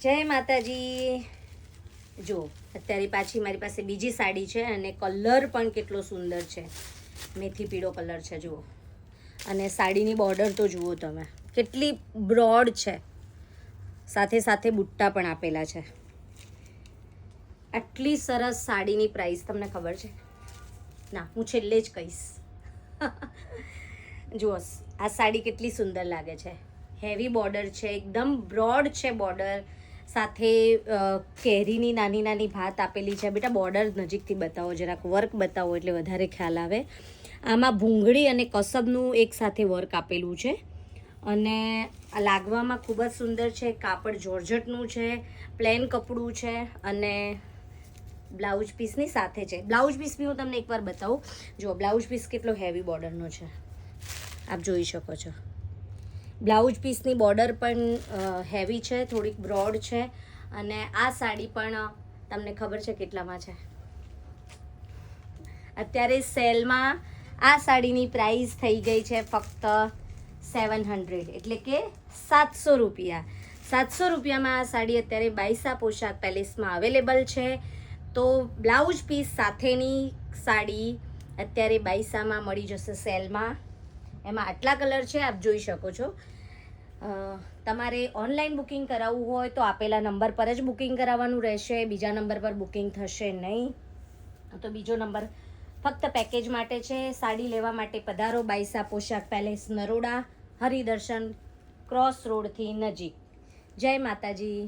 જય માતાજી। જો અત્યારે પાછી મારી પાસે બીજી સાડી છે અને કલર પણ કેટલો સુંદર છે, મેથી પીળો કલર છે જુઓ। અને સાડીની બોર્ડર તો જુઓ તમે કેટલી બ્રોડ છે, સાથે સાથે બુટ્ટા પણ આપેલા છે। આટલી સરસ સાડીની પ્રાઇસ તમને ખબર છે? ના, હું છેલ્લે જ કહીશ। જુઓ આ સાડી કેટલી સુંદર લાગે છે, હેવી બોર્ડર છે, એકદમ બ્રોડ છે બોર્ડર, સાથે કેરીની નાની નાની ભાત આપેલી છે। બેટા બોર્ડર નજીકથી બતાવો, જરાક વર્ક બતાવો એટલે વધારે ખ્યાલ આવે। આમાં ભૂંગળી અને કસબનું એક સાથે વર્ક આપેલું છે અને આ લાગવામાં ખૂબ જ સુંદર છે। કાપડ જોર્જટનું છે, પ્લેન કપડું છે અને બ્લાઉઝ પીસની સાથે છે। બ્લાઉઝ પીસ બી હું તમને એકવાર બતાવું। જો બ્લાઉઝ પીસ કેટલો હેવી બોર્ડરનો છે, આપ જોઈ શકો છો। બ્લાઉઝ પીસની બોર્ડર પણ હેવી છે, થોડીક બ્રોડ છે અને આ સાડી પણ તમને ખબર છે કેટલામાં છે? અત્યારે સેલમાં આ સાડીની પ્રાઇસ થઈ ગઈ છે ફક્ત 700, એટલે કે 700 રૂપિયા। 700 રૂપિયામાં આ સાડી અત્યારે બાઈસા પોશાક પેલેસમાં અવેલેબલ છે। તો બ્લાઉઝ પીસ સાથેની સાડી અત્યારે બાઈસામાં મળી જશે સેલમાં। એમાં આટલા કલર છે, આપ જોઈ શકો છો। તમારે ઓનલાઈન બુકિંગ કરાવવું હોય તો આપેલા નંબર પર જ બુકિંગ કરાવવાનું રહેશે, બીજા નંબર પર બુકિંગ થશે નહીં। તો બીજો નંબર ફક્ત પેકેજ માટે છે। સાડી લેવા માટે પધારો બાઈસા પોશાક પેલેસ, નરોડા, હરિદર્શન ક્રોસ રોડથી નજીક। જય માતાજી।